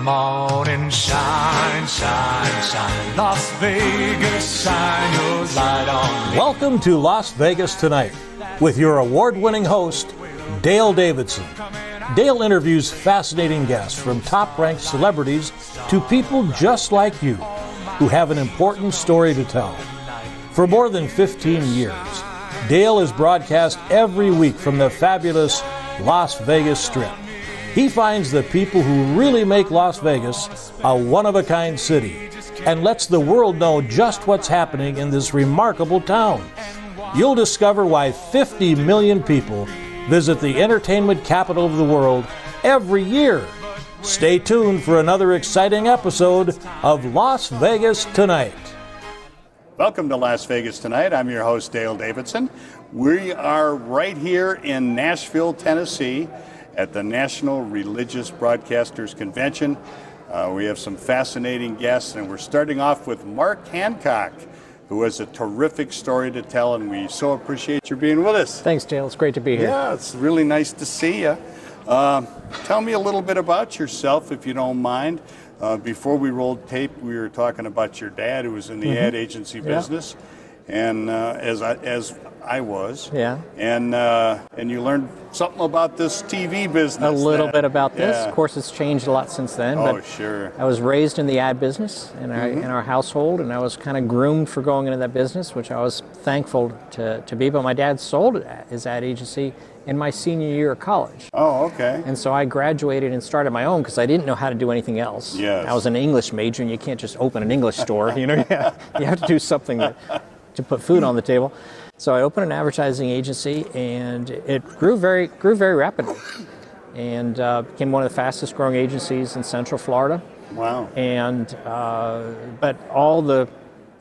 Come on and shine, shine, shine. Las Vegas, shine your light on me. Welcome to Las Vegas Tonight with your award-winning host, Dale Davidson. Dale interviews fascinating guests from top-ranked celebrities to people just like you who have an important story to tell. For more than 15 years, Dale is broadcast every week from the fabulous Las Vegas Strip. He finds the people who really make Las Vegas a one-of-a-kind city and lets the world know just what's happening in this remarkable town. You'll discover why 50 million people visit the entertainment capital of the world every year. Stay tuned for another exciting episode of Las Vegas Tonight. Welcome to Las Vegas Tonight. I'm your host, Dale Davidson. We are right here in Nashville, Tennessee at the National Religious Broadcasters Convention. We have some fascinating guests, and we're starting off with Mark Hancock, who has a terrific story to tell, and we so appreciate you being with us. Thanks, Dale. It's great to be here. Yeah, it's really nice to see you. Tell me a little bit about yourself, if you don't mind. Before we rolled tape, we were talking about your dad, who was in the ad agency business, and as I was. Yeah. And you learned something about this TV business. A little bit about this. Of course, it's changed a lot since then. Oh, but sure. I was raised in the ad business in our household, and I was kind of groomed for going into that business, which I was thankful to be. But my dad sold his ad agency in my senior year of college. Oh, okay. And so I graduated and started my own because I didn't know how to do anything else. Yes. I was an English major, and you can't just open an English store. You have to do something to put food on the table. So I opened an advertising agency, and it grew very rapidly, and became one of the fastest growing agencies in Central Florida. Wow. And but all the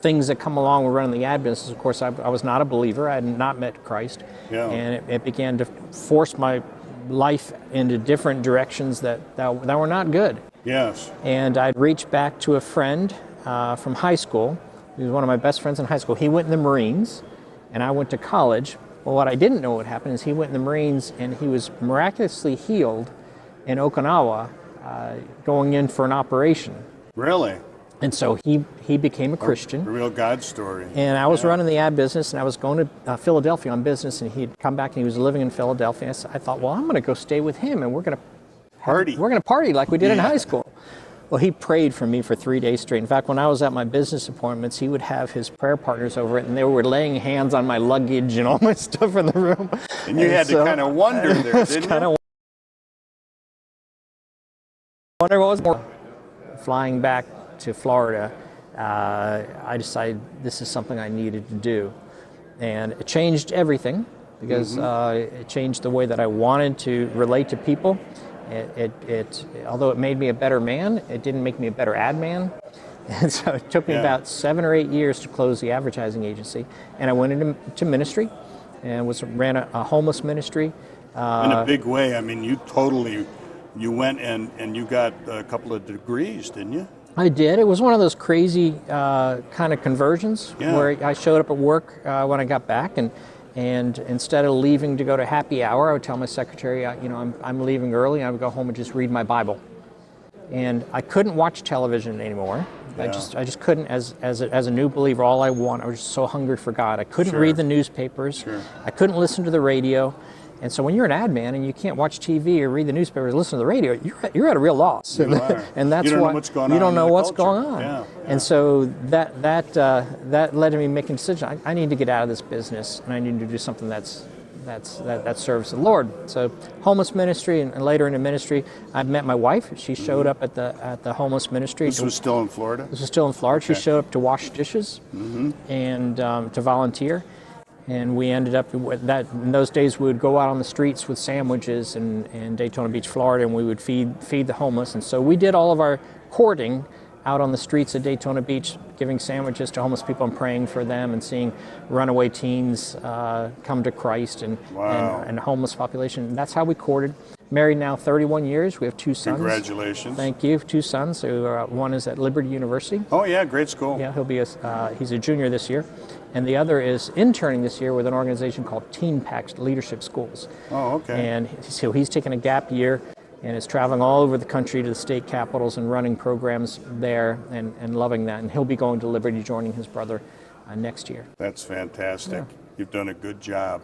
things that come along with running the ad business, of course, I was not a believer. I had not met Christ. Yeah. And it began to force my life into different directions that were not good. Yes. And I'd reached back to a friend from high school. He was one of my best friends in high school. He went in the Marines, and I went to college. Well, what I didn't know would happen is he went in the Marines, and he was miraculously healed in Okinawa, going in for an operation. Really? And so he became a Christian. A real God story. And I was running the ad business, and I was going to Philadelphia on business, and he'd come back, and he was living in Philadelphia. I thought, well, I'm going to go stay with him, and we're going to party. We're going to party like we did in high school. Well, he prayed for me for 3 days straight. In fact, when I was at my business appointments, he would have his prayer partners over it, and they were laying hands on my luggage and all my stuff in the room. And you had to kind of wonder there, didn't you? Wonder what was more. Flying back to Florida, I decided this is something I needed to do. And it changed everything because it changed the way that I wanted to relate to people. Although it made me a better man, it didn't make me a better ad man. And so it took me about 7 or 8 years to close the advertising agency. And I went into ministry and ran a homeless ministry. In a big way. I mean, you went and you got a couple of degrees, didn't you? I did. It was one of those crazy kind of conversions where I showed up at work when I got back, and instead of leaving to go to happy hour, I would tell my secretary, I'm leaving early, and I would go home and just read my Bible. And I couldn't watch television anymore. Yeah. I just couldn't. As a new believer, all I was just so hungry for God. I couldn't read the newspapers. Sure. I couldn't listen to the radio. And so when you're an ad man and you can't watch TV or read the newspaper or listen to the radio, you're at a real loss. You are. And that's you don't why know what's going on. You don't know what's culture. going on. Yeah. And so that led to me making a decision. I need to get out of this business, and I need to do something that serves the Lord. So homeless ministry, and later into ministry, I met my wife. She showed up at the homeless ministry. This was still in Florida? This was still in Florida. Okay. She showed up to wash dishes and to volunteer. And we ended up in those days we would go out on the streets with sandwiches in Daytona Beach, Florida, and we would feed the homeless. And so we did all of our courting out on the streets of Daytona Beach, giving sandwiches to homeless people and praying for them, and seeing runaway teens come to Christ and homeless population. And that's how we courted. Married now 31 years. We have 2 sons. Congratulations. Thank you. 2 sons. So, one is at Liberty University. Oh yeah, great school. Yeah, he's a junior this year. And the other is interning this year with an organization called Teen Pact Leadership Schools. Oh, okay. And so he's taken a gap year and is traveling all over the country to the state capitals and running programs there and loving that. And he'll be going to Liberty, joining his brother next year. That's fantastic. Yeah. You've done a good job.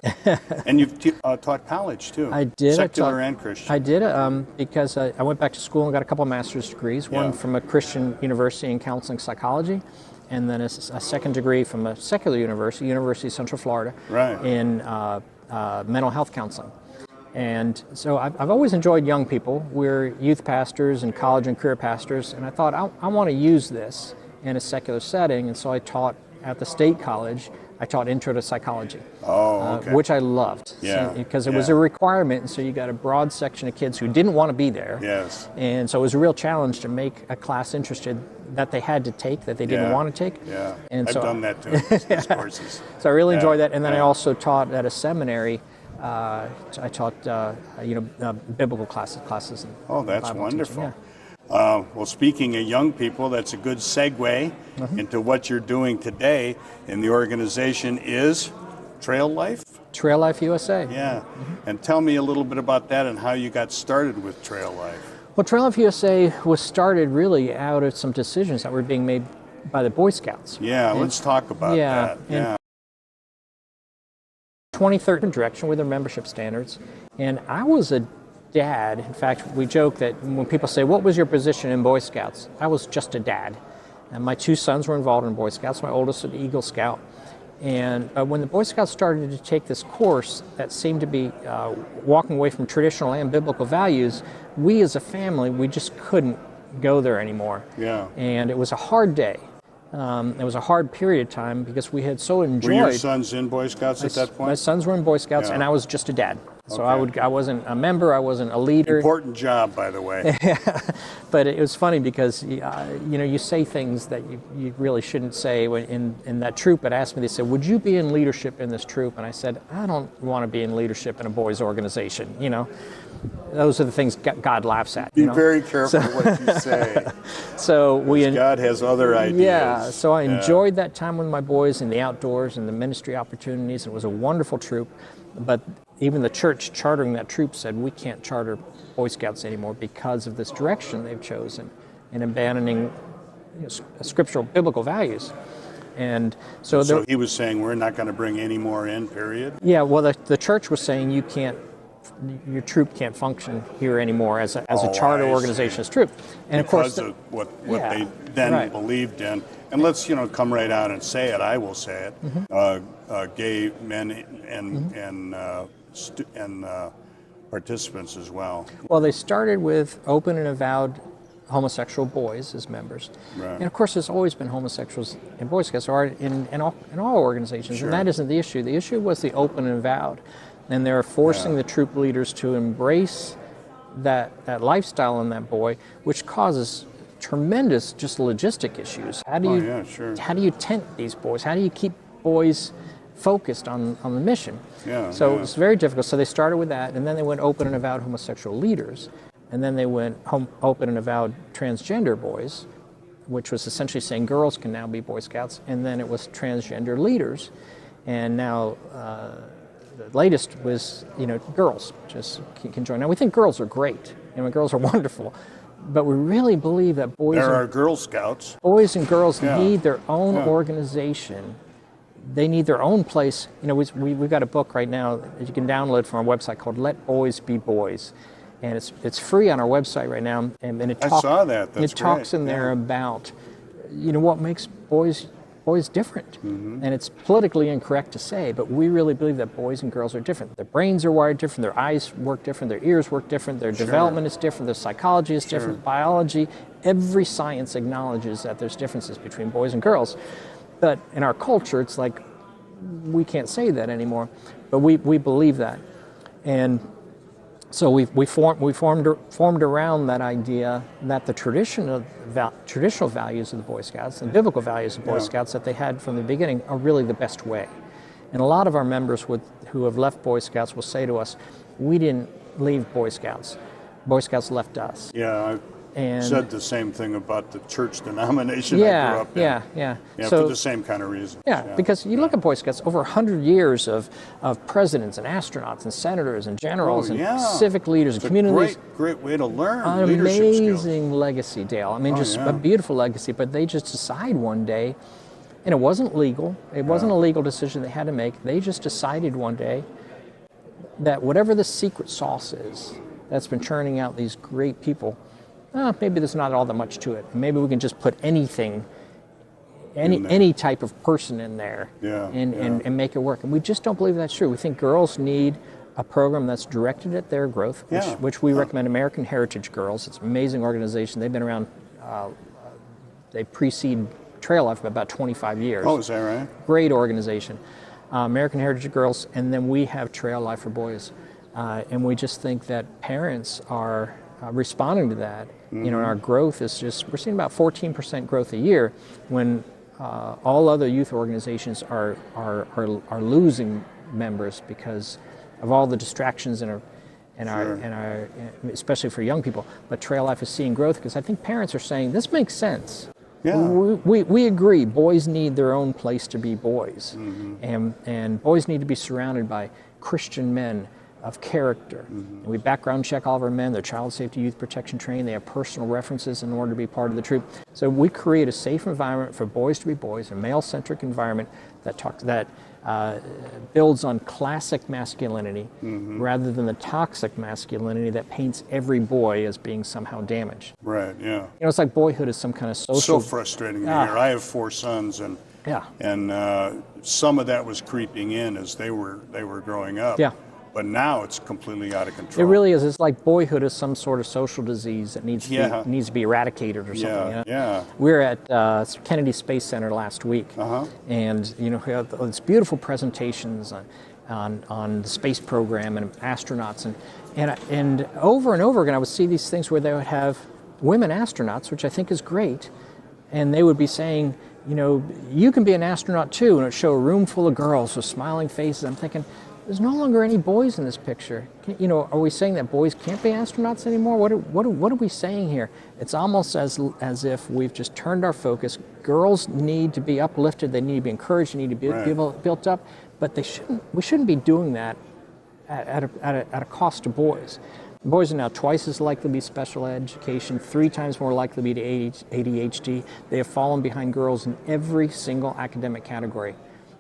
And you've taught college, too. I did. Secular and Christian. I did, because I went back to school and got a couple of master's degrees, one from a Christian university in counseling psychology, and then a second degree from a secular university, University of Central Florida, in mental health counseling. And so I've always enjoyed young people. We're youth pastors and college and career pastors, and I thought I want to use this in a secular setting, and so I taught at the state college. I taught Intro to Psychology, which I loved, because it was a requirement, and so you got a broad section of kids who didn't want to be there. Yes. And so it was a real challenge to make a class interested that they had to take, that they didn't want to take. Yeah, and I've done that too, these courses. So I really enjoyed that, and then I also taught at a seminary. I taught, biblical classes. Oh, that's Bible wonderful. Teaching, well, speaking of young people, that's a good segue into what you're doing today. And the organization is Trail Life? Trail Life USA. Yeah. And tell me a little bit about that and how you got started with Trail Life. Well, Trail Life USA was started really out of some decisions that were being made by the Boy Scouts. Yeah, let's talk about that. Yeah. 2013 direction with their membership standards, and I was a dad. In fact, we joke that when people say, what was your position in Boy Scouts? I was just a dad. And my two sons were involved in Boy Scouts, my oldest an Eagle Scout. And when the Boy Scouts started to take this course that seemed to be walking away from traditional and biblical values, we as a family, we just couldn't go there anymore. Yeah. And it was a hard day. It was a hard period of time because we had so enjoyed. Were your sons in Boy Scouts at that point? My sons were in Boy Scouts, and I was just a dad. So I wasn't a member, I wasn't a leader. Important job, by the way. But it was funny because you say things that you really shouldn't say. In that troop had asked me, they said, would you be in leadership in this troop? And I said, I don't want to be in leadership in a boys' organization. Those are the things God laughs at. Be very careful what you say. So God has other ideas. Yeah, so I enjoyed that time with my boys in the outdoors and the ministry opportunities. It was a wonderful troop. But even the church chartering that troop said, we can't charter Boy Scouts anymore because of this direction they've chosen in abandoning scriptural biblical values. And so he was saying, we're not going to bring any more in, period? Yeah, well, the church was saying your troop can't function here anymore as a charter organization as troop. And because of what they then believed in. And let's come right out and say it. I will say it. Gay men and participants as well. Well, they started with open and avowed homosexual boys as members. Right. And of course there's always been homosexuals in Boy Scouts or in all organizations, and that isn't the issue. The issue was the open and avowed. And they're forcing the troop leaders to embrace that lifestyle in that boy, which causes tremendous just logistic issues. How do you tent these boys? How do you keep boys focused on the mission? So it's very difficult. So they started with that, and then they went open and avowed homosexual leaders, and then they went open and avowed transgender boys, which was essentially saying girls can now be Boy Scouts, and then it was transgender leaders, and now the latest was girls just can join. Now we think girls are great, girls are wonderful, but we really believe that boys are Girl Scouts. Boys and girls need their own organization. They need their own place. We've got a book right now that you can download from our website called "Let Boys Be Boys," and it's free on our website right now. And I saw that. That's it talks in there about what makes boys different. And it's politically incorrect to say, but we really believe that boys and girls are different. Their brains are wired different, their eyes work different, their ears work different, their development is different, their psychology is different, biology. Every science acknowledges that there's differences between boys and girls. But in our culture, it's like we can't say that anymore. But we believe that. And so we formed around that idea that the traditional values of the Boy Scouts, the biblical values of Boy Scouts that they had from the beginning are really the best way. And a lot of our members who have left Boy Scouts will say to us, we didn't leave Boy Scouts. Boy Scouts left us. Yeah, And said the same thing about the church denomination I grew up in. Yeah. So, for the same kind of reason. Yeah, because you look at Boy Scouts, over 100 years of presidents and astronauts and senators and generals and civic leaders and communities. Great way to learn An leadership skills. amazing legacy, Dale. I mean, just a beautiful legacy. But they just decide one day, and it wasn't legal. It wasn't a legal decision they had to make. They just decided one day that whatever the secret sauce is that's been churning out these great people, maybe there's not all that much to it. Maybe we can just put anything, any type of person in there and make it work. And we just don't believe that's true. We think girls need a program that's directed at their growth, which we recommend American Heritage Girls. It's an amazing organization. They've been around, they precede Trail Life by about 25 years. Oh, is that right? Great organization. American Heritage Girls, and then we have Trail Life for Boys. And we just think that parents are responding to that. You know, our growth is just, we're seeing about 14% growth a year when all other youth organizations are losing members because of all the distractions in our especially for young people. But Trail Life is seeing growth because I think parents are saying, this makes sense. Yeah. We agree, boys need their own place to be boys. And boys need to be surrounded by Christian men of character. And we background check all of our men. They're child safety, youth protection trained. They have personal references in order to be part of the troop. So we create a safe environment for boys to be boys, a male-centric environment that builds on classic masculinity rather than the toxic masculinity that paints every boy as being somehow damaged. Right, yeah. You know, it's like boyhood is some kind of social... So frustrating to hear. I have 4 sons, and some of that was creeping in as they were growing up. Yeah. But now it's completely out of control. It really is. It's like boyhood is some sort of social disease that needs to be eradicated or something. We were at Kennedy Space Center last week, and we had these beautiful presentations on the space program and astronauts, and over and over again I would see these things where they would have women astronauts, which I think is great, and they would be saying, you can be an astronaut too, and it would show a room full of girls with smiling faces. I'm thinking, there's no longer any boys in this picture. Are we saying that boys can't be astronauts anymore? What are we saying here? It's almost as if we've just turned our focus. Girls need to be uplifted. They need to be encouraged. They need to be built up. But we shouldn't be doing that at a cost to boys. Boys are now twice as likely to be special education, 3 times more likely to be to ADHD. They have fallen behind girls in every single academic category.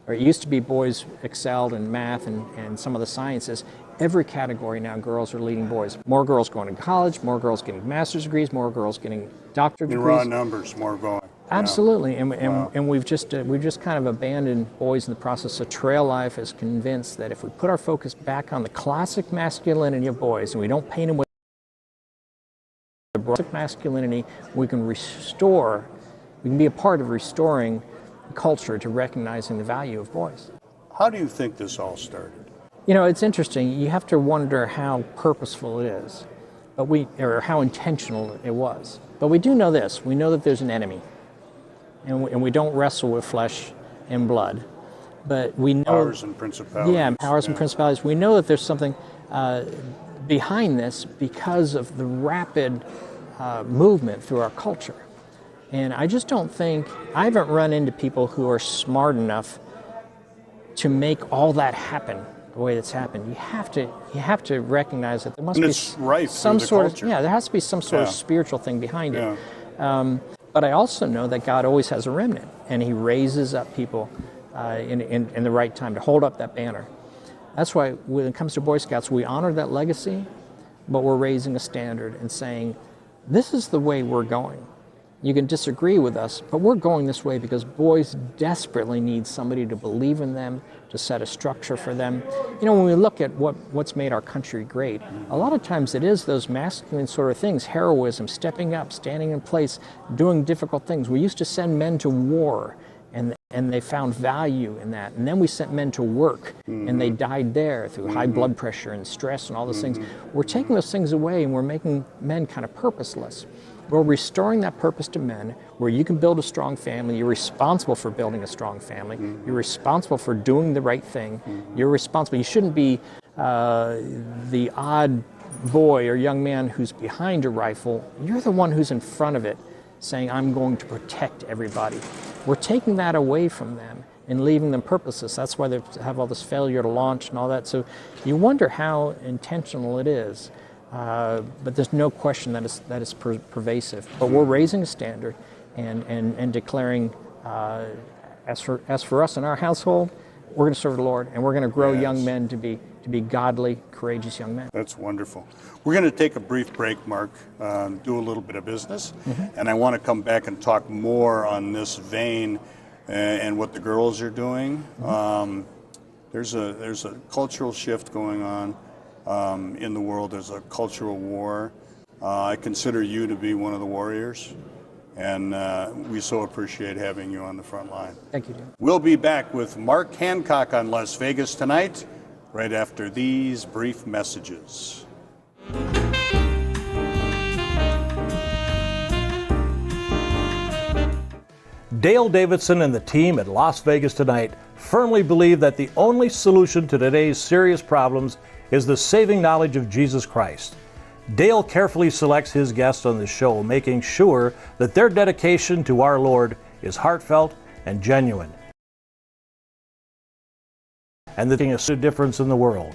Or it used to be boys excelled in math and some of the sciences. Every category now, girls are leading boys. More girls going to college, more girls getting master's degrees, more girls getting doctorate degrees. In raw numbers, more going. Absolutely, and we've just kind of abandoned boys in the process. So Trail Life is convinced that if we put our focus back on the classic masculinity of boys and we don't paint them with the classic masculinity, we can be a part of restoring culture to recognizing the value of boys. How do you think this all started? It's interesting. You have to wonder how purposeful it is, or how intentional it was. But we do know this. We know that there's an enemy, and we don't wrestle with flesh and blood. But we know powers and principalities. Yeah, powers and principalities. We know that there's something behind this because of the rapid movement through our culture. And I just don't think, I haven't run into people who are smart enough to make all that happen the way that's happened. You have to recognize that there must be some sort of, there has to be some sort of spiritual thing behind it. But I also know that God always has a remnant, and He raises up people in the right time to hold up that banner. That's why when it comes to Boy Scouts, we honor that legacy, but we're raising a standard and saying, this is the way we're going. You can disagree with us, but we're going this way because boys desperately need somebody to believe in them, to set a structure for them. When we look at what's made our country great, a lot of times it is those masculine sort of things, heroism, stepping up, standing in place, doing difficult things. We used to send men to war, and they found value in that. And then we sent men to work, and they died there through high blood pressure and stress and all those things. We're taking those things away, and we're making men kind of purposeless. We're restoring that purpose to men, where you can build a strong family. You're responsible for building a strong family. You're responsible for doing the right thing. You're responsible. You shouldn't be the odd boy or young man who's behind a rifle, you're the one who's in front of it saying, I'm going to protect everybody. We're taking that away from them and leaving them purposeless. That's why they have all this failure to launch and all that. So you wonder how intentional it is. But there's no question that is pervasive. But we're raising a standard and declaring, as for us in our household, we're going to serve the Lord, and we're going to grow young men to be godly, courageous young men. That's wonderful. We're going to take a brief break, Mark, do a little bit of business, and I want to come back and talk more on this vein and what the girls are doing. There's a cultural shift going on in the world. There's a cultural war. I consider you to be one of the warriors, and we so appreciate having you on the front line. Thank you, Jim. We'll be back with Mark Hancock on Las Vegas Tonight, right after these brief messages. Dale Davidson and the team at Las Vegas Tonight firmly believe that the only solution to today's serious problems is the saving knowledge of Jesus Christ. Dale carefully selects his guests on the show, making sure that their dedication to our Lord is heartfelt and genuine, and that making a difference in the world.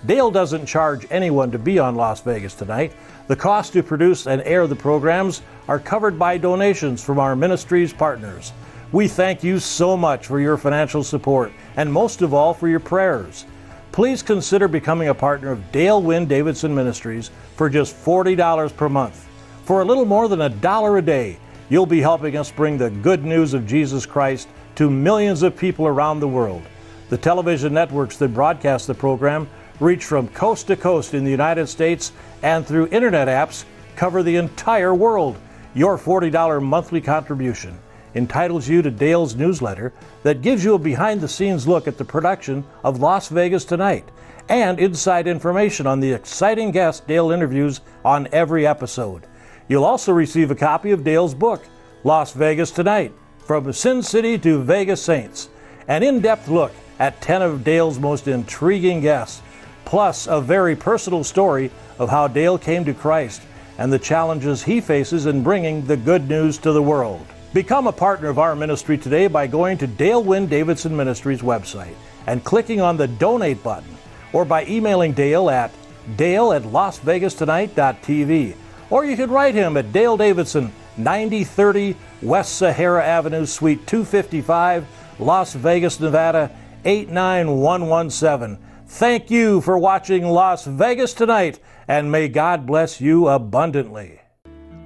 Dale doesn't charge anyone to be on Las Vegas Tonight. The cost to produce and air the programs are covered by donations from our ministry's partners. We thank you so much for your financial support, and most of all for your prayers. Please consider becoming a partner of Dale Wynn Davidson Ministries for just $40 per month. For a little more than $1 a day, you'll be helping us bring the good news of Jesus Christ to millions of people around the world. The television networks that broadcast the program reach from coast to coast in the United States, and through internet apps cover the entire world. Your $40 monthly contribution entitles you to Dale's newsletter that gives you a behind-the-scenes look at the production of Las Vegas Tonight and inside information on the exciting guests Dale interviews on every episode. You'll also receive a copy of Dale's book, Las Vegas Tonight, From Sin City to Vegas Saints, an in-depth look at 10 of Dale's most intriguing guests, plus a very personal story of how Dale came to Christ and the challenges he faces in bringing the good news to the world. Become a partner of our ministry today by going to Dale Wynn Davidson Ministries website and clicking on the donate button, or by emailing Dale at dale@lasvegastonight.tv, or you can write him at Dale Davidson, 9030 West Sahara Avenue, Suite 255, Las Vegas, Nevada, 89117. Thank you for watching Las Vegas Tonight, and may God bless you abundantly.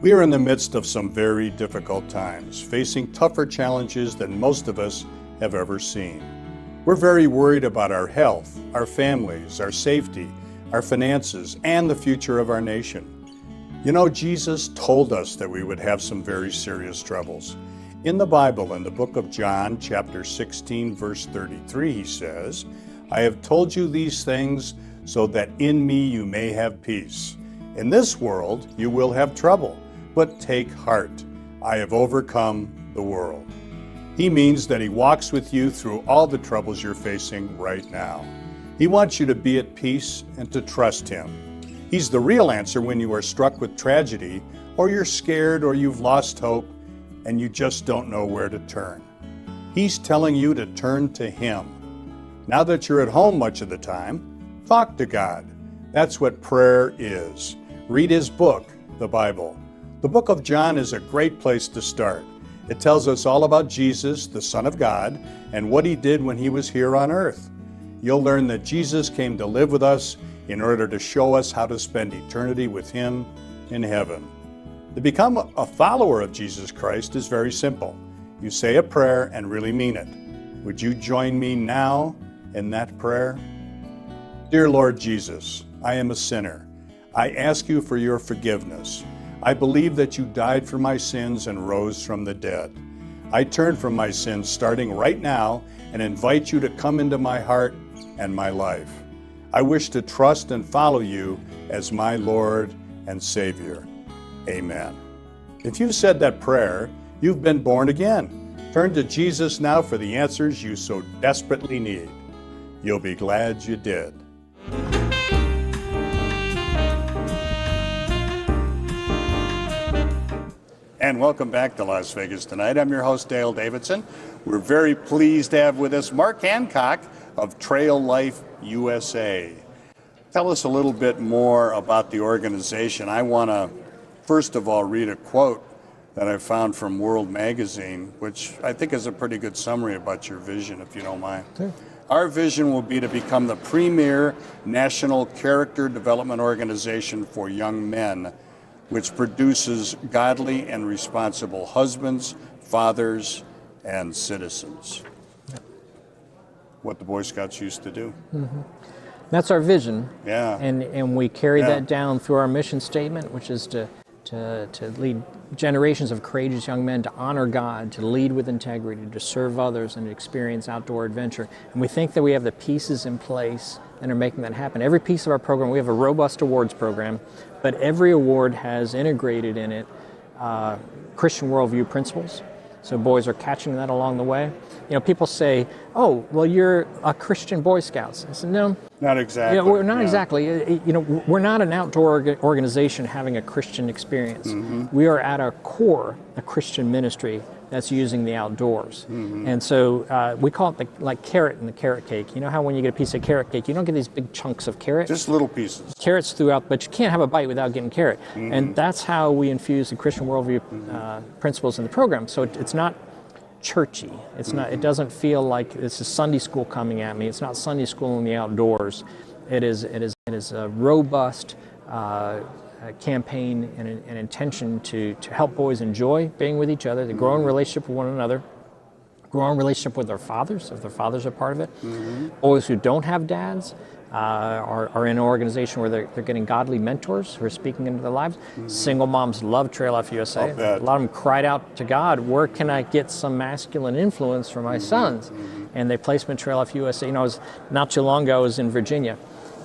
We are in the midst of some very difficult times, facing tougher challenges than most of us have ever seen. We're very worried about our health, our families, our safety, our finances, and the future of our nation. You know, Jesus told us that we would have some very serious troubles. In the Bible, in the book of John, chapter 16, verse 33, he says, I have told you these things so that in me you may have peace. In this world you will have trouble, but take heart. I have overcome the world. He means that he walks with you through all the troubles you're facing right now. He wants you to be at peace and to trust him. He's the real answer when you are struck with tragedy, or you're scared, or you've lost hope, and you just don't know where to turn. He's telling you to turn to him. Now that you're at home much of the time, talk to God. That's what prayer is. Read his book, the Bible. The book of John is a great place to start. It tells us all about Jesus, the Son of God, and what he did when he was here on earth. You'll learn that Jesus came to live with us in order to show us how to spend eternity with him in heaven. To become a follower of Jesus Christ is very simple. You say a prayer and really mean it. Would you join me now in that prayer? Dear Lord Jesus, I am a sinner. I ask you for your forgiveness. I believe that you died for my sins and rose from the dead. I turn from my sins starting right now and invite you to come into my heart and my life. I wish to trust and follow you as my Lord and Savior. Amen. If you've said that prayer, you've been born again. Turn to Jesus now for the answers you so desperately need. You'll be glad you did. And welcome back to Las Vegas Tonight. I'm your host, Dale Davidson. We're very pleased to have with us Mark Hancock of Trail Life USA. Tell us a little bit more about the organization. I want to, first of all, read a quote that I found from World Magazine, which I think is a pretty good summary about your vision, if you don't mind. Sure. Our vision will be to become the premier national character development organization for young men, which produces godly and responsible husbands, fathers, and citizens. What the Boy Scouts used to do. Mm-hmm. That's our vision. Yeah. And we carry that down through our mission statement, which is to lead generations of courageous young men to honor God, to lead with integrity, to serve others, and to experience outdoor adventure. And we think that we have the pieces in place and are making that happen. Every piece of our program, we have a robust awards program, but every award has integrated in it Christian worldview principles. So boys are catching that along the way. You know, people say, "Oh, well, you're a Christian Boy Scouts." I said, "No, not exactly. We're not exactly. You know, we're not an outdoor organization having a Christian experience. Mm-hmm. We are at our core a Christian ministry that's using the outdoors." Mm-hmm. And so we call it like carrot in the carrot cake. You know how when you get a piece of carrot cake, you don't get these big chunks of carrot. Just little pieces. Carrots throughout, but you can't have a bite without getting carrot. Mm-hmm. And that's how we infuse the Christian worldview principles in the program. So it's not churchy. It's not. It doesn't feel like it's a Sunday school coming at me. It's not Sunday school in the outdoors. It is a robust campaign and an intention to help boys enjoy being with each other, to grow in relationship with one another, grow in relationship with their fathers, if their fathers are part of it. Mm-hmm. Boys who don't have dads are in an organization where they're getting godly mentors who are speaking into their lives. Mm-hmm. Single moms love Trail Life USA. A lot of them cried out to God, "Where can I get some masculine influence for my sons?" Mm-hmm. And they placed them in Trail Life USA. You know, not too long ago, I was in Virginia,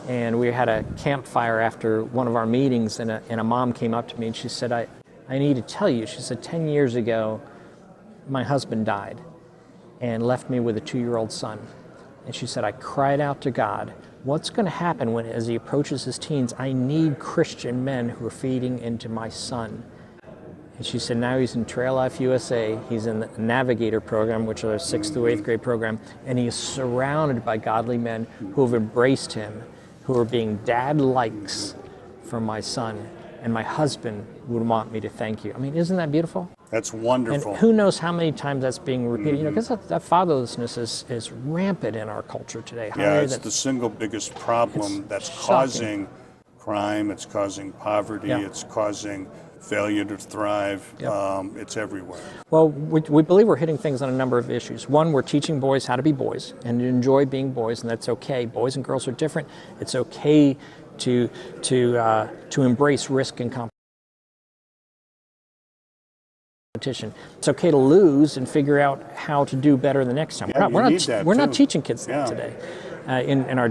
and we had a campfire after one of our meetings, and a mom came up to me and she said, I need to tell you, she said, 10 years ago, my husband died and left me with a 2-year-old son. And she said, I cried out to God, what's going to happen when, as he approaches his teens, I need Christian men who are feeding into my son. And she said, now he's in Trail Life USA, he's in the Navigator program, which is our 6th through 8th grade program, and he is surrounded by godly men who have embraced him, who are being dad-likes for my son, and my husband would want me to thank you. I mean, isn't that beautiful? That's wonderful. And who knows how many times that's being repeated, you know, because that fatherlessness is rampant in our culture today. Yeah, it's the single biggest problem that's causing crime, it's causing poverty, it's causing failure to thrive. It's everywhere. Well, we believe we're hitting things on a number of issues. One, we're teaching boys how to be boys and to enjoy being boys, and that's okay. Boys and girls are different. It's okay to embrace risk and competition. It's okay to lose and figure out how to do better the next time. Yeah, we're not teaching kids that today. In our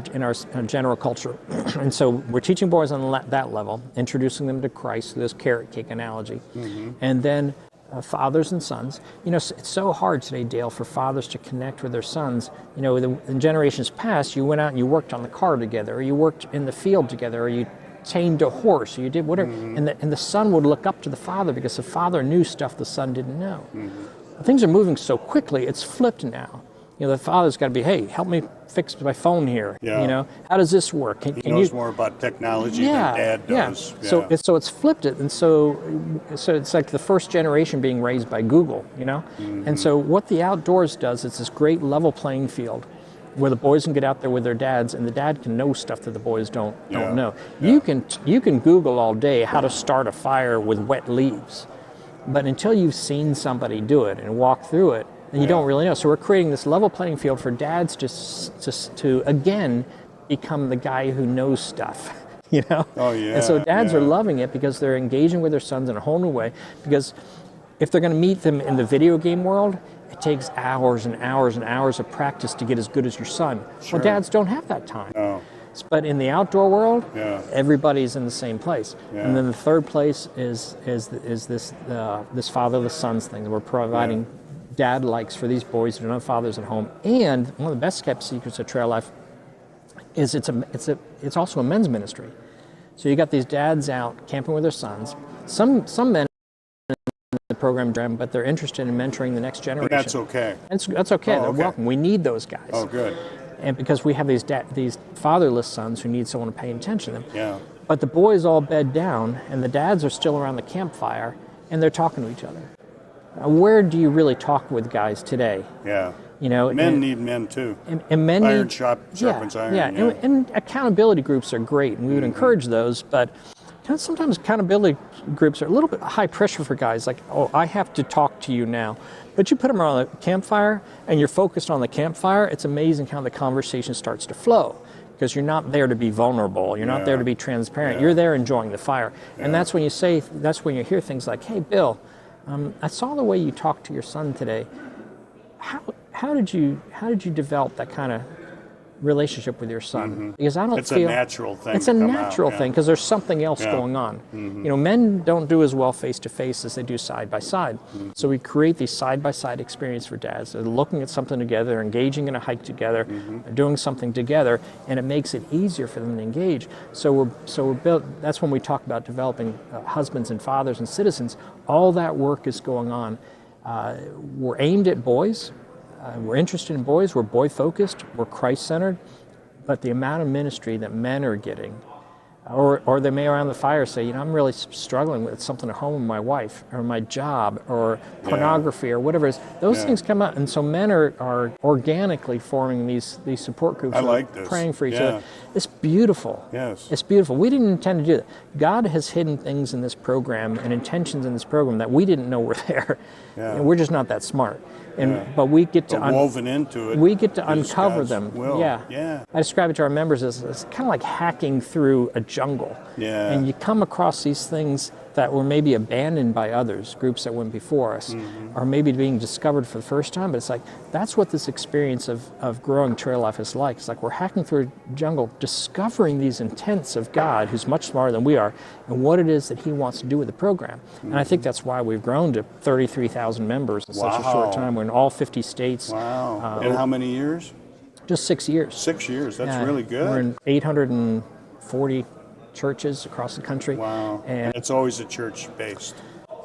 general culture. And so we're teaching boys on that level, introducing them to Christ through this carrot cake analogy. Mm-hmm. And then fathers and sons. You know, it's so hard today, Dale, for fathers to connect with their sons. You know, in generations past, you went out and you worked on the car together, or you worked in the field together, or you tamed a horse, or you did whatever. Mm-hmm. And the son would look up to the father because the father knew stuff the son didn't know. Mm-hmm. Things are moving so quickly, it's flipped now. You know, the father's got to be, hey, help me fix my phone here. Yeah. You know, how does this work? He knows more about technology than Dad does. Yeah. So it's flipped it, and so it's like the first generation being raised by Google. You know, and so what the outdoors does, it's this great level playing field where the boys can get out there with their dads, and the dad can know stuff that the boys don't know. Yeah. You can Google all day how to start a fire with wet leaves, but until you've seen somebody do it and walk through it, and you don't really know. So we're creating this level playing field for dads to again become the guy who knows stuff, you know? Oh, yeah. And so dads are loving it because they're engaging with their sons in a whole new way. Because if they're going to meet them in the video game world, it takes hours and hours and hours of practice to get as good as your son. Sure. Well, dads don't have that time. No. But in the outdoor world, everybody's in the same place. Yeah. And then the third place is this fatherless sons thing that we're providing. Dad likes for these boys who don't have fathers at home. And one of the best kept secrets of Trail Life is it's also a men's ministry. So you got these dads out camping with their sons. Some men the program, but they're interested in mentoring the next generation. And that's okay. That's okay. Oh, They're okay. welcome. We need those guys. Oh, good. And because we have these fatherless sons who need someone to pay attention to them. Yeah. But the boys all bed down, and the dads are still around the campfire, and they're talking to each other. Where do you really talk with guys today? Yeah. You know, Men need men too. And men Iron need, sharpens iron. Yeah. And accountability groups are great, and we would encourage those, but sometimes accountability groups are a little bit high pressure for guys, like, oh, I have to talk to you now. But you put them around the campfire, and you're focused on the campfire, it's amazing how the conversation starts to flow, because you're not there to be vulnerable, you're not there to be transparent, you're there enjoying the fire. And that's when you hear things like, hey, Bill, I saw the way you talked to your son today. How did you develop that kind of relationship with your son? Because I don't It's feel a natural thing. it's a natural thing, because there's something else going on. You know, men don't do as well face to face as they do side by side. So we create these side by side experience for dads. They're looking at something together, they're engaging in a hike together, they're doing something together, and it makes it easier for them to engage. So we're built. That's when we talk about developing husbands and fathers and citizens. All that work is going on. We're aimed at boys. We're interested in boys, we're boy-focused, we're Christ-centered, but the amount of ministry that men are getting, or they may around the fire say, you know, I'm really struggling with something at home with my wife, or my job, or pornography, or whatever it is, those things come up, and so men are organically forming these support groups. I like this. Praying for each other. It's beautiful. Yes. It's beautiful. We didn't intend to do that. God has hidden things in this program and intentions in this program that we didn't know were there. Yeah. And we're just not that smart. But we get to woven into it. We get to is uncover God's them. will. Yeah. I describe it to our members as kind of like hacking through a jungle. Yeah. And you come across these things that were maybe abandoned by others, groups that went before us, or maybe being discovered for the first time. But it's like, that's what this experience of growing trail life is like. It's like we're hacking through a jungle, discovering these intents of God, who's much smarter than we are, and what it is that he wants to do with the program. And I think that's why we've grown to 33,000 members in such a short time. We're in all 50 states. Wow. In how many years? Just 6 years. 6 years. That's really good. We're in 840 churches across the country. Wow. And it's always a church-based.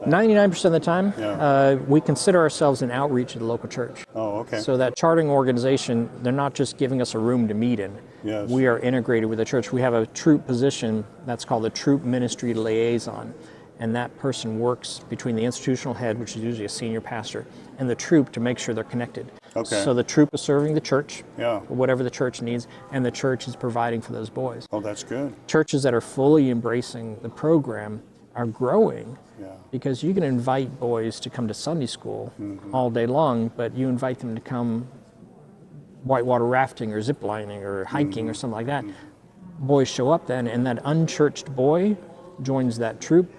99% of the time, we consider ourselves an outreach of the local church. Oh, okay. So that charting organization, they're not just giving us a room to meet in. Yes. We are integrated with the church. We have a troop position that's called a troop ministry liaison. And that person works between the institutional head, which is usually a senior pastor, and the troop to make sure they're connected. Okay. So the troop is serving the church, Yeah. whatever the church needs, and the church is providing for those boys. Oh, that's good. Churches that are fully embracing the program are growing, because you can invite boys to come to Sunday school all day long, but you invite them to come whitewater rafting or zip lining or hiking or something like that. Boys show up then, and that unchurched boy joins that troop,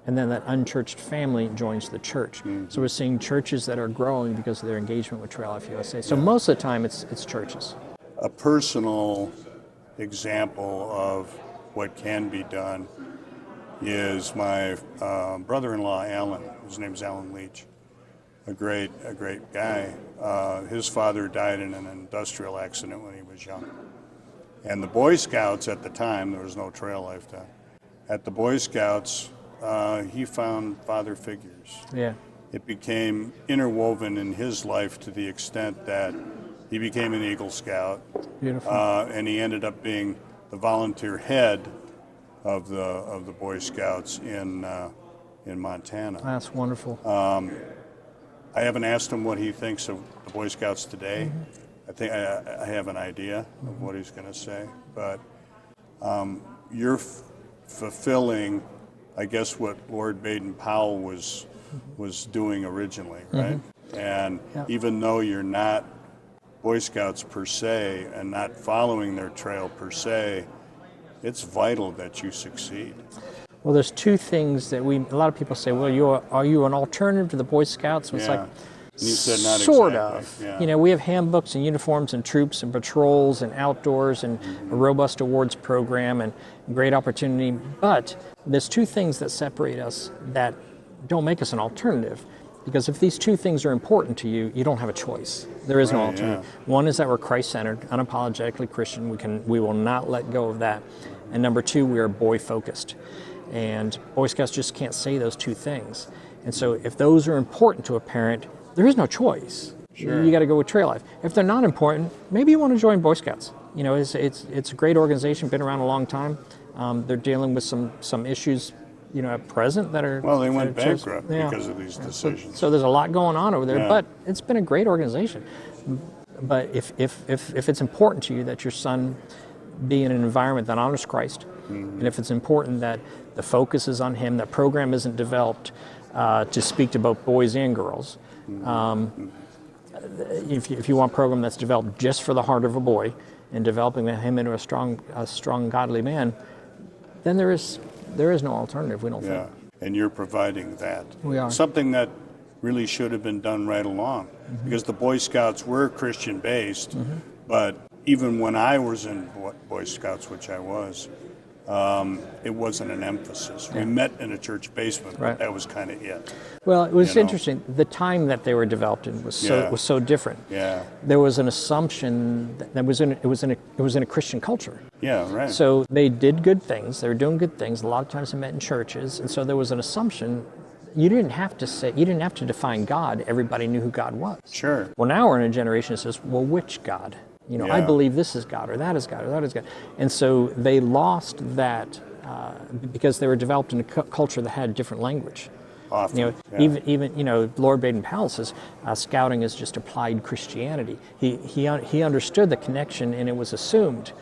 and then that unchurched family joins the church. So we're seeing churches that are growing because of their engagement with Trail Life USA. So most of the time it's churches. A personal example of what can be done is my brother-in-law, Alan. His name's Alan Leach. A great guy. His father died in an industrial accident when he was young. And the Boy Scouts at the time, there was no Trail Life then. At the Boy Scouts, he found father figures. Yeah. It became interwoven in his life to the extent that he became an Eagle Scout. Beautiful. And he ended up being the volunteer head of the Boy Scouts in Montana. That's wonderful. I haven't asked him what he thinks of the Boy Scouts today. I think I have an idea of what he's going to say, but you're fulfilling, I guess, what Lord Baden-Powell was doing originally, right? And even though you're not Boy Scouts per se and not following their trail per se, it's vital that you succeed. Well, there's two things that a lot of people say, well, are you an alternative to the Boy Scouts? And it's like, you said not sort exactly. of. You know, we have handbooks and uniforms and troops and patrols and outdoors and a robust awards program and great opportunity. But there's two things that separate us that don't make us an alternative. Because if these two things are important to you, you don't have a choice. There is no alternative. One is that we're Christ-centered, unapologetically Christian. We will not let go of that. And number two, we are boy-focused. And Boy Scouts just can't say those two things. And so if those are important to a parent, there is no choice. Sure. You got to go with trail life. If they're not important, maybe you want to join Boy Scouts. You know, it's a great organization, been around a long time. They're dealing with some issues, you know, at present that are... Well, they went that are just- bankrupt yeah. because of these decisions. So there's a lot going on over there, Yeah. but it's been a great organization. But if it's important to you that your son be in an environment that honors Christ, and if it's important that the focus is on him, that program isn't developed to speak to both boys and girls, if you want a program that's developed just for the heart of a boy and developing him into a strong godly man, then there is no alternative, we don't Yeah, think. and you're providing that. We are. Something that really should have been done right along, because the Boy Scouts were Christian-based, but even when I was in Boy Scouts, which I was, it wasn't an emphasis. We met in a church basement, but Right. that was kind of it. Well, it was You know. interesting. The time that they were developed in was so different. Yeah, There was an assumption that it was in a Christian culture. yeah, right. So they did good things. They were doing good things. A lot of times they met in churches, and so there was an assumption. You didn't have to define God. Everybody knew who God was. Sure. Well, now we're in a generation that says, well, which God? You know, I Yeah. believe this is God, or that is God, or that is God. And so they lost that because they were developed in a culture that had different language. Often, You know, yeah. even you know, Lord Baden-Powell says scouting is just applied Christianity. He understood the connection, and it was assumed,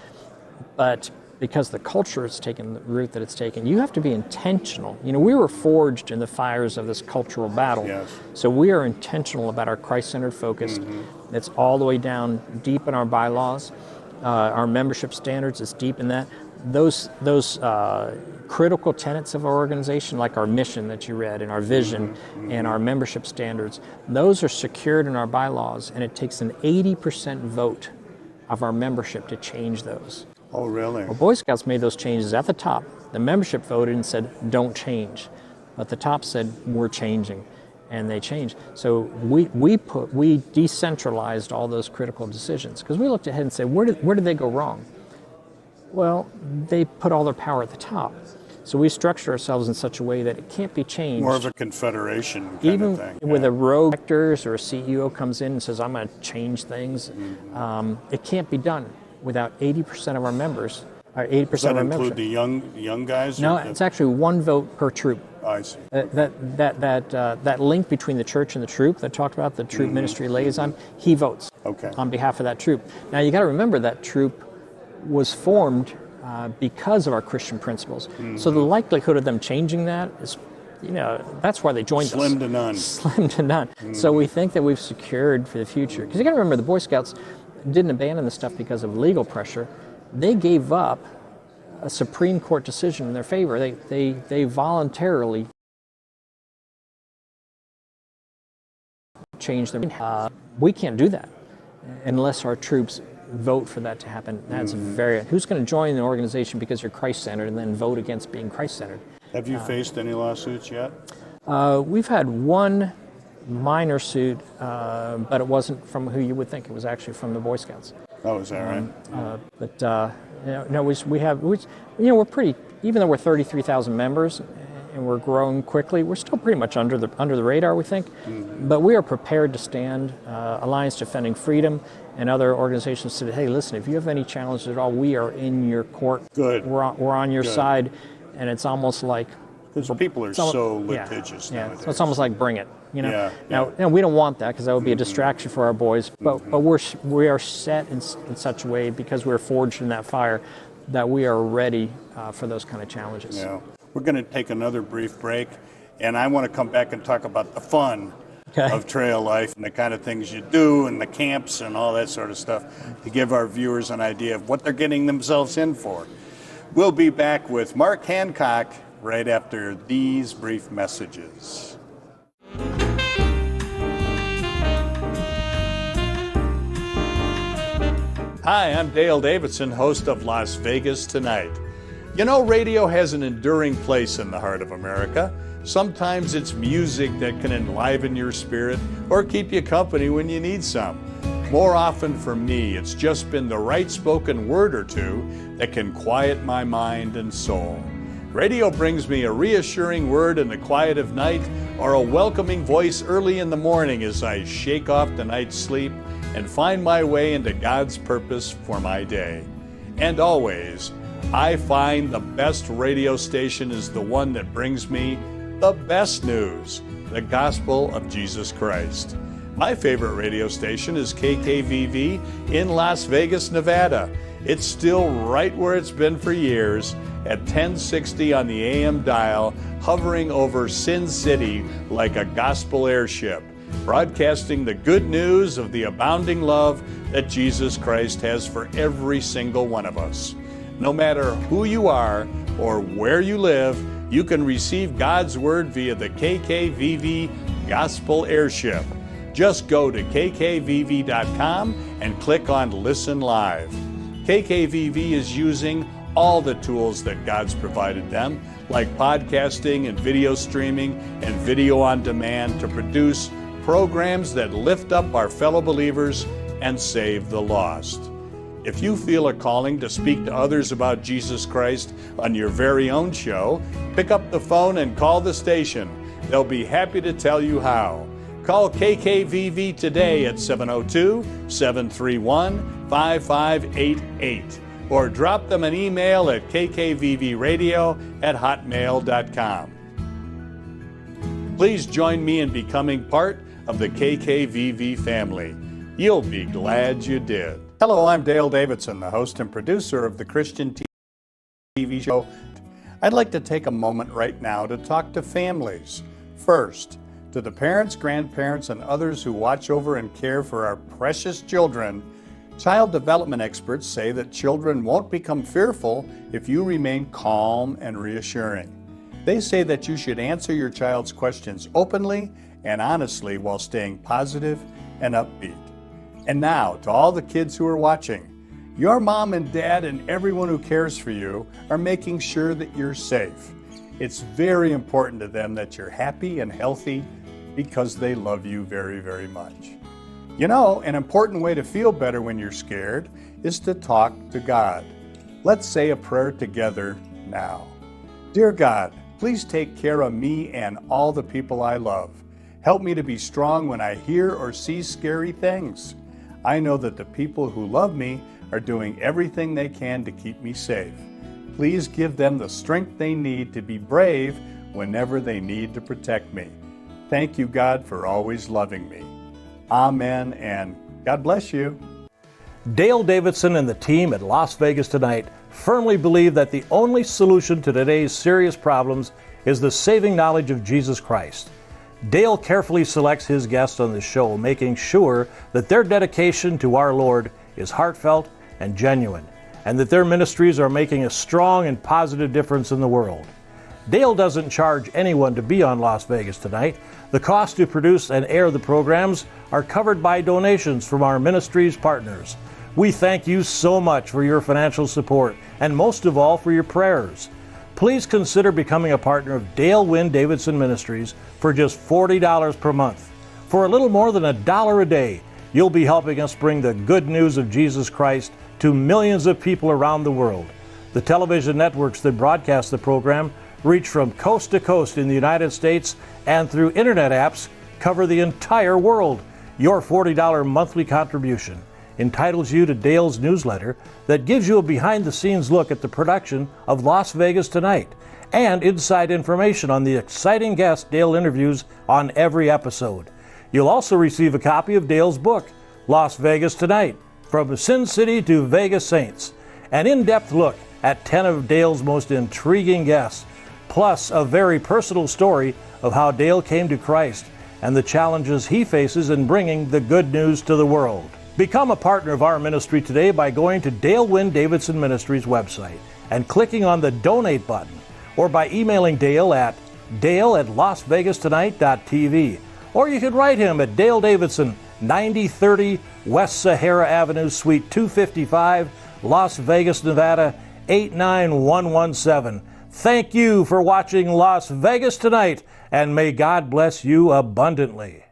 but because the culture has taken the route that it's taken, you have to be intentional. You know, we were forged in the fires of this cultural battle. Yes. So we are intentional about our Christ-centered focus. It's all the way down deep in our bylaws, our membership standards. It's deep in that. Those critical tenets of our organization, like our mission that you read, and our vision, and our membership standards, those are secured in our bylaws, and it takes an 80% vote of our membership to change those. Oh, really? Well, Boy Scouts made those changes at the top. The membership voted and said, don't change. But the top said, we're changing. And they changed. So we decentralized all those critical decisions, because we looked ahead and said, where did they go wrong? Well, they put all their power at the top. So we structure ourselves in such a way that it can't be changed. More of a confederation kind Even of thing. with yeah. a rogue directors or a CEO comes in and says, I'm going to change things, it can't be done without 80% of our members, or 80% Does that of our include membership. the young guys? No, or the- it's actually one vote per troop. I see. That link between the church and the troop that I talked about, the troop ministry liaison, he votes Okay. on behalf of that troop. Now you got to remember that troop was formed because of our Christian principles. So the likelihood of them changing that is, you know, that's why they joined us. Slim to none. Slim to none. So we think that we've secured for the future. Because you got to remember, the Boy Scouts didn't abandon the stuff because of legal pressure. They gave up a Supreme Court decision in their favor. They voluntarily changed their. We can't do that unless our troops vote for that to happen. That's very. Who's going to join an organization because you're Christ-centered and then vote against being Christ-centered? Have you faced any lawsuits yet? We've had one minor suit, but it wasn't from who you would think. It was actually from the Boy Scouts. Oh, is that right? We're pretty. Even though we're 33,000 members and we're growing quickly, we're still pretty much under the radar, we think. But we are prepared to stand. Alliance Defending Freedom and other organizations said, "Hey, listen, if you have any challenges at all, we are in your court. Good. We're on your Good. side." And it's almost like. Because people are It's so almo- litigious yeah. nowadays. So it's almost like bring it, you know. Yeah, Now, yeah. we don't want that, because that would be a distraction for our boys. But we are set in such a way, because we're forged in that fire, that we are ready for those kind of challenges. Yeah. We're going to take another brief break, and I want to come back and talk about the fun Okay. of trail life and the kind of things you do and the camps and all that sort of stuff to give our viewers an idea of what they're getting themselves in for. We'll be back with Mark Hancock right after these brief messages. Hi, I'm Dale Davidson, host of Las Vegas Tonight. You know, radio has an enduring place in the heart of America. Sometimes it's music that can enliven your spirit or keep you company when you need some. More often for me, it's just been the right spoken word or two that can quiet my mind and soul. Radio brings me a reassuring word in the quiet of night or a welcoming voice early in the morning as I shake off the night's sleep and find my way into God's purpose for my day. And always, I find the best radio station is the one that brings me the best news, the gospel of Jesus Christ. My favorite radio station is KKVV in Las Vegas, Nevada. It's still right where it's been for years, at 1060 on the AM dial, hovering over Sin City like a gospel airship, broadcasting the good news of the abounding love that Jesus Christ has for every single one of us. No matter who you are or where you live, you can receive God's Word via the KKVV Gospel Airship. Just go to kkvv.com and click on Listen Live. KKVV is using all the tools that God's provided them, like podcasting and video streaming and video on demand, to produce programs that lift up our fellow believers and save the lost. If you feel a calling to speak to others about Jesus Christ on your very own show, pick up the phone and call the station. They'll be happy to tell you how. Call KKVV today at 702-731-5588 or drop them an email at kkvvradio@hotmail.com. Please join me in becoming part of the KKVV family. You'll be glad you did. Hello, I'm Dale Davidson, the host and producer of the Christian TV show. I'd like to take a moment right now to talk to families. First, to the parents, grandparents, and others who watch over and care for our precious children, child development experts say that children won't become fearful if you remain calm and reassuring. They say that you should answer your child's questions openly and honestly while staying positive and upbeat. And now, to all the kids who are watching, your mom and dad and everyone who cares for you are making sure that you're safe. It's very important to them that you're happy and healthy because they love you very, very much. You know, an important way to feel better when you're scared is to talk to God. Let's say a prayer together now. Dear God, please take care of me and all the people I love. Help me to be strong when I hear or see scary things. I know that the people who love me are doing everything they can to keep me safe. Please give them the strength they need to be brave whenever they need to protect me. Thank you, God, for always loving me. Amen, and God bless you. Dale Davidson and the team at Las Vegas Tonight firmly believe that the only solution to today's serious problems is the saving knowledge of Jesus Christ. Dale carefully selects his guests on the show, making sure that their dedication to our Lord is heartfelt and genuine, and that their ministries are making a strong and positive difference in the world. Dale doesn't charge anyone to be on Las Vegas Tonight. The cost to produce and air the programs are covered by donations from our ministry's partners. We thank you so much for your financial support, and most of all for your prayers. Please consider becoming a partner of Dale Wynn Davidson Ministries for just $40 per month. For a little more than $1 a day, you'll be helping us bring the good news of Jesus Christ to millions of people around the world. The television networks that broadcast the program reach from coast to coast in the United States, and through internet apps cover the entire world. Your $40 monthly contribution entitles you to Dale's newsletter that gives you a behind-the-scenes look at the production of Las Vegas Tonight and inside information on the exciting guests Dale interviews on every episode. You'll also receive a copy of Dale's book, Las Vegas Tonight, From Sin City to Vegas Saints, an in-depth look at 10 of Dale's most intriguing guests, plus a very personal story of how Dale came to Christ and the challenges he faces in bringing the good news to the world. Become a partner of our ministry today by going to Dale Wynn Davidson Ministries website and clicking on the donate button, or by emailing Dale at dale@lasvegastonight.tv, or you can write him at Dale Davidson, 9030 West Sahara Avenue, Suite 255, Las Vegas, Nevada, 89117. Thank you for watching Las Vegas Tonight, and may God bless you abundantly.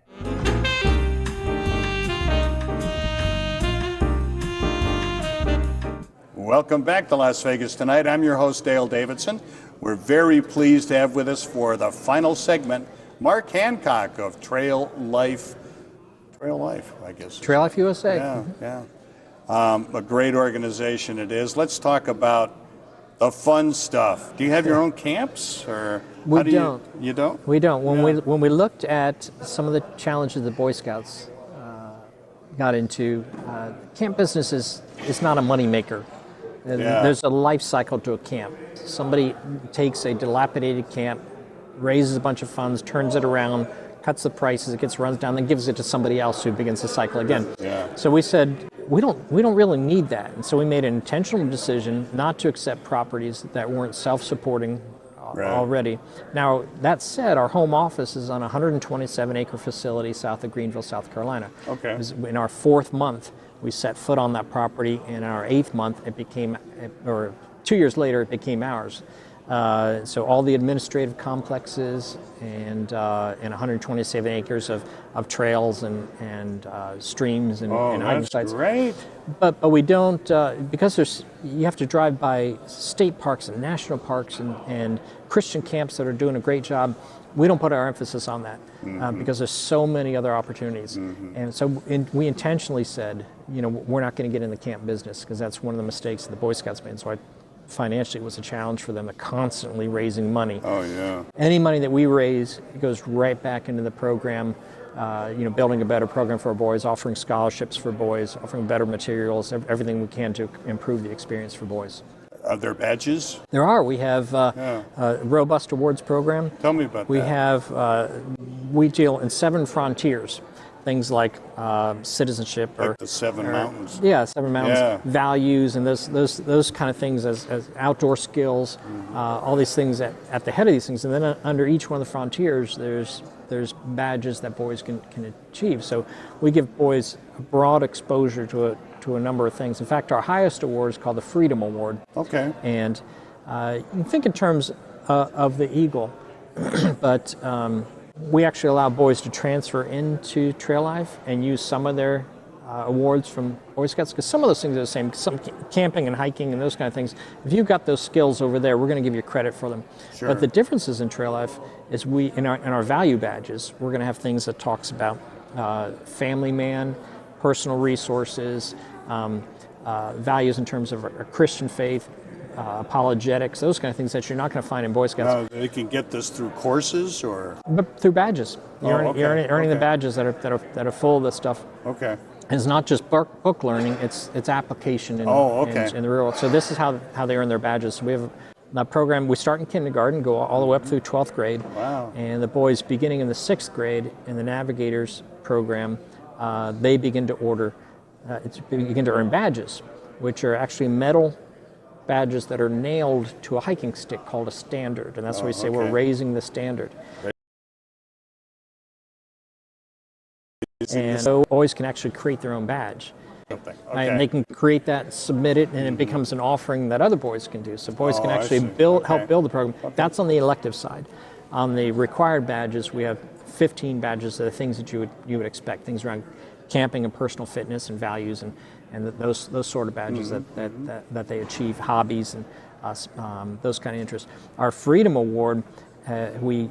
Welcome back to Las Vegas Tonight. I'm your host, Dale Davidson. We're very pleased to have with us for the final segment Mark Hancock of Trail Life, I guess. Trail Life USA. Yeah. A great organization it is. Let's talk about the fun stuff. Do you have your own camps, or We don't. You don't? We don't. When we looked at some of the challenges the Boy Scouts got into, camp business is not a money maker. There's a life cycle to a camp. Somebody takes a dilapidated camp, raises a bunch of funds, turns it around, cuts the prices, it gets runs down, then gives it to somebody else who begins the cycle again. Yeah. So we said we don't really need that, and so we made an intentional decision not to accept properties that weren't self-supporting already. Now that said, our home office is on a 127-acre facility south of Greenville, South Carolina. Okay. In our 4th month, we set foot on that property, and in our 8th month, it became, or 2 years later, it became ours. So all the administrative complexes and 127 acres of trails and streams and hiking sites. Great. But we don't, because you have to drive by state parks and national parks and Christian camps that are doing a great job. We don't put our emphasis on that because there's so many other opportunities. And so we intentionally said, we're not going to get in the camp business because that's one of the mistakes that the Boy Scouts made. So financially it was a challenge for them to constantly raising money. Oh, yeah. Any money that we raise, it goes right back into the program, building a better program for our boys, offering scholarships for boys, offering better materials, everything we can to improve the experience for boys. Are there badges? There are. We have a robust awards program. Tell me about we that. We deal in 7 frontiers. Things like citizenship, like the Seven Mountains. Yeah, 7 Mountains, values, and those kind of things as outdoor skills, all these things at the head of these things, and then under each one of the frontiers, there's badges that boys can achieve. So we give boys a broad exposure to a number of things. In fact, our highest award is called the Freedom Award. Okay. And you can think in terms of the Eagle, but we actually allow boys to transfer into Trail Life and use some of their awards from Boy Scouts, because some of those things are the same. Some camping and hiking and those kind of things, if you've got those skills over there, we're going to give you credit for them. Sure. But the differences in Trail Life is in our value badges, we're going to have things that talks about family man, personal resources, values in terms of a Christian faith, apologetics, those kind of things that you're not going to find in Boy Scouts. They can get this through courses, or but through badges. You're earning the badges that are full of this stuff. Okay. And it's not just book learning; it's application in the real world. So this is how they earn their badges. So we have a program. We start in kindergarten, go all the way up through 12th grade. Wow. And the boys, beginning in the 6th grade in the Navigators program, they begin to earn badges, which are actually metal badges that are nailed to a hiking stick called a standard, and that's why we say we're raising the standard. And so boys can actually create their own badge. Okay. And they can create that, submit it, and it becomes an offering that other boys can do. So boys can actually help build the program. That's on the elective side. On the required badges, we have 15 badges that are things that you would expect, things around camping and personal fitness and values and those sort of badges that they achieve, hobbies and those kind of interests. Our Freedom Award, we